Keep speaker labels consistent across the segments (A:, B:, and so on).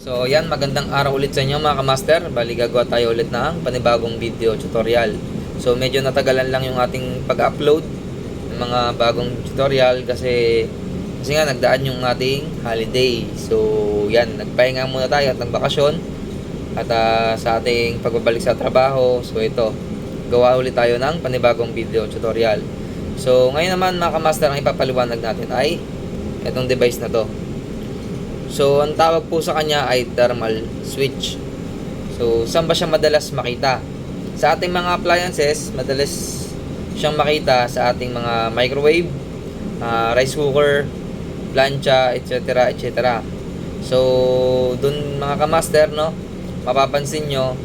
A: So yan, magandang araw ulit sa inyo mga kamaster. Bali gagawa tayo ulit ng panibagong video tutorial. So medyo natagalan lang yung ating pag-upload ng mga bagong tutorial kasi nga nagdaan yung ating holiday. So yan, nagpahinga muna tayo at nagbakasyon at sa ating pagbabalik sa trabaho. So ito, gawa ulit tayo ng panibagong video tutorial. So ngayon naman mga kamaster, ang ipapaliwanag natin ay itong device na to. So, ang tawag po sa kanya ay thermal switch. So, saan ba siya madalas makita? Sa ating mga appliances, madalas siyang makita sa ating mga microwave, rice cooker, plancha, etc. etc. So, dun mga kamaster, no, mapapansin nyo,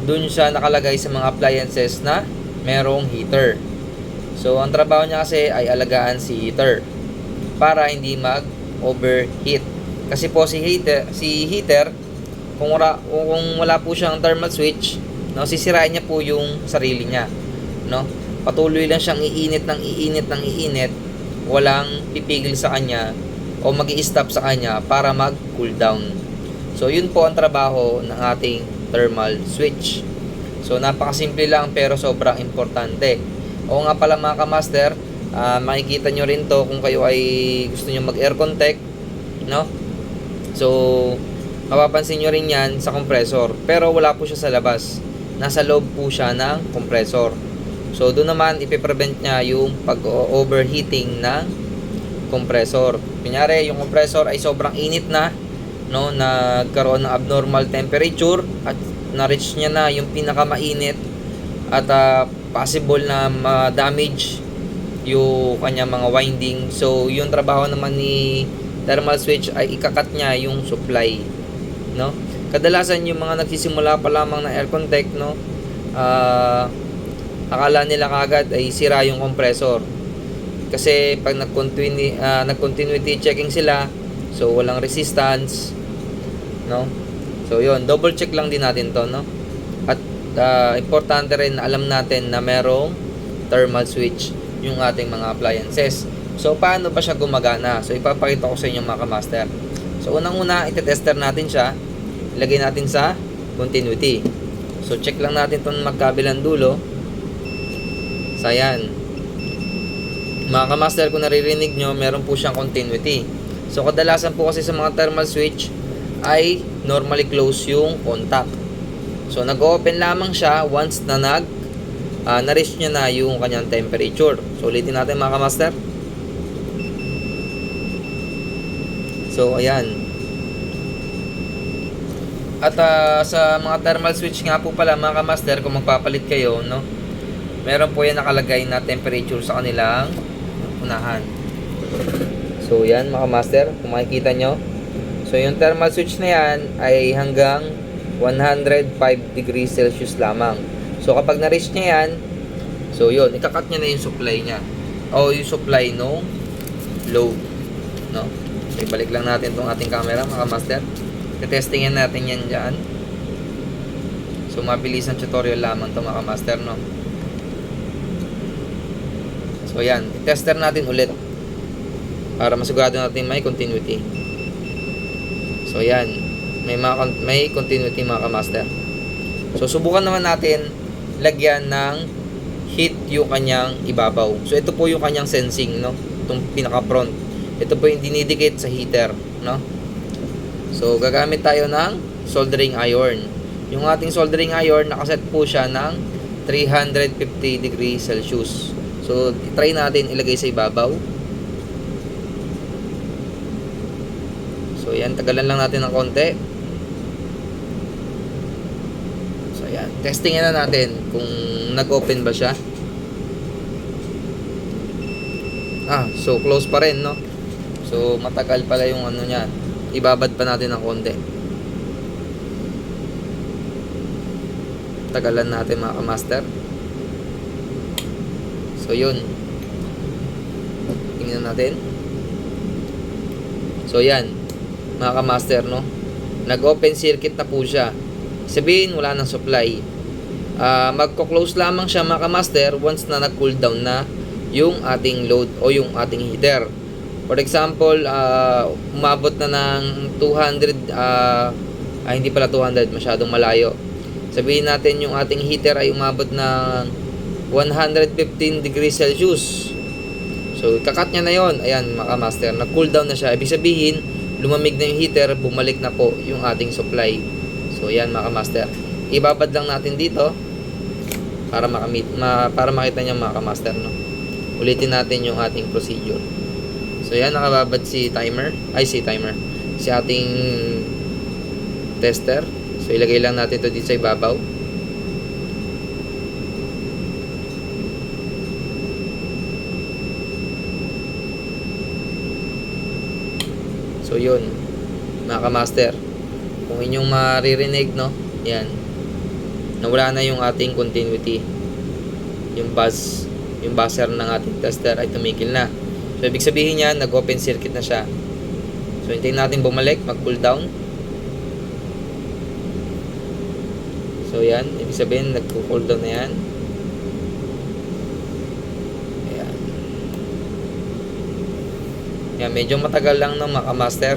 A: dun siya nakalagay sa mga appliances na merong heater. So, ang trabaho niya kasi ay alagaan si heater para hindi mag-overheat. Kasi po si heater kung wala po siyang thermal switch, no, sisirain niya po yung sarili niya, no? Patuloy lang siyang iinit, walang pipigil sa kanya o magi-stop sa kanya para mag-cool down. So yun po ang trabaho ng ating thermal switch. So napakasimple lang pero sobrang importante. O nga pala mga kamaster, makikita nyo rin to kung kayo ay gusto nyo mag-aircon tech, no? So, mapapansin nyo rin yan sa compressor. Pero wala po siya sa labas. Nasa loob po siya ng compressor. So, doon naman ipiprevent niya yung pag-overheating ng compressor. Kunyari, yung compressor ay sobrang init na, no, nagkaroon ng abnormal temperature at na-reach niya na yung pinakamainit at possible na ma-damage yung kanya mga winding. So, yung trabaho naman ni thermal switch ay ikakat niya yung supply, no? Kadalasan yung mga nagsisimula pa lamang ng aircon tech, no, akala nila kagad ay sira yung compressor. Kasi pag nag-continuity checking sila, so walang resistance, no? So yun, double check lang din natin to, no? At importante rin na alam natin na merong thermal switch yung ating mga appliances. So, paano ba siya gumagana? So, ipapakita ko sa inyo mga kamaster. So, unang-una, itetester natin siya. Ilagay natin sa continuity. So, check lang natin itong magkabilang dulo. So, ayan. Mga kamaster, kung naririnig nyo, meron po siyang continuity. So, kadalasan po kasi sa mga thermal switch ay normally close yung contact. So, nag-open lamang siya once na na-reach niya na yung kanyang temperature. So, ulitin natin mga kamaster. So, ayan. At sa mga thermal switch nga po pala, mga kamaster, kung magpapalit kayo, no, meron po yan nakalagay na temperature sa kanilang unahan. So, yan mga kamaster, kung makikita nyo. So, yung thermal switch na yan ay hanggang 105 degrees Celsius lamang. So, kapag na-reach niya yan, so, yun, ikakat niya na yung supply niya. O yung supply no load, no? So, ibalik lang natin itong ating camera mga master. Testingin natin yan dyan. So, mabilis ang tutorial lamang ito mga master, no? So, yan. Tester natin ulit para masigurado natin may continuity. So, yan. May continuity mga master. So, subukan naman natin lagyan ng heat yung kanyang ibabaw. So, ito po yung kanyang sensing, no? Itong pinaka-front. Ito po yung dinidikit sa heater, no? So, gagamit tayo ng soldering iron. Yung ating soldering iron, nakaset po siya ng 350 degrees Celsius. So, try natin ilagay sa ibabaw. So, yan. Tagalan lang natin ng konti. So, yan. Testingin na natin kung nag-open ba siya. So, close pa rin, no? So, matagal pala yung ano niya. Ibabad pa natin ng konti. Tagalan natin mga kamaster. So, yun. Tingnan natin. So, yan. Mga kamaster, no? Nag-open circuit na po siya. Sabihin, wala nang supply. Magko-close lamang siya mga kamaster once na nag-cool down na yung ating load o yung ating heater. For example, umabot na ng 200 Hindi pala 200, masyadong malayo. Sabihin natin yung ating heater ay umabot ng 115 degrees Celsius. So, kakat niya na yon. Ayan, mga master, nag-cool down na siya. Ibig sabihin, lumamig na yung heater, bumalik na po yung ating supply. So, ayan, mga master. Ibabad lang natin dito para para makita niya, mga master, no? Ulitin natin yung ating procedure. So, ayan, nakababad si ating tester. So, ilagay lang natin ito dito sa ibabaw. So, yun, mga master, kung inyong maririnig, no, yan, nawala na yung ating continuity. Yung buzzer ng ating tester ay tumigil na. So, ibig sabihin niya, nag-open circuit na siya. So, hintayin natin bumalik, mag-cool down. So, yan, ibig sabihin, nag-cool down na yan. Ayan. Yan, medyo matagal lang ng mga master.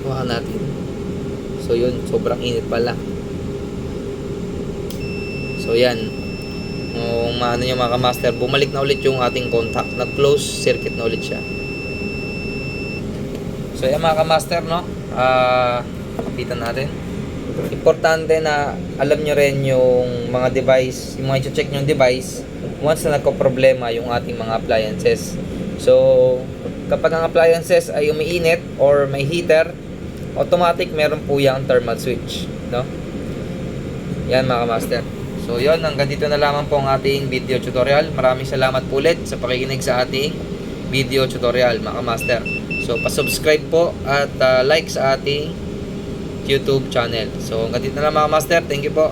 A: Kuha natin. So, yun, sobrang init pala. So, yan. Kung maano nyo, mga master, bumalik na ulit yung ating contact. Nag-close circuit na ulit siya. So, yan, mga master, no? Kapitan natin. Importante na alam nyo rin yung mga device, yung mga i-check nyo yung device once na nagko-problema yung ating mga appliances. So, kapag ang appliances ay umiinit or may heater, automatic meron po yung thermal switch, no? Yan, mga master. So, yun, hanggang dito na lamang po ang ating video tutorial. Maraming salamat po ulit sa pakikinig sa ating video tutorial, mga master. So, pa-subscribe po at like sa ating YouTube channel. So, hanggang dito na lang, mga master. Thank you po.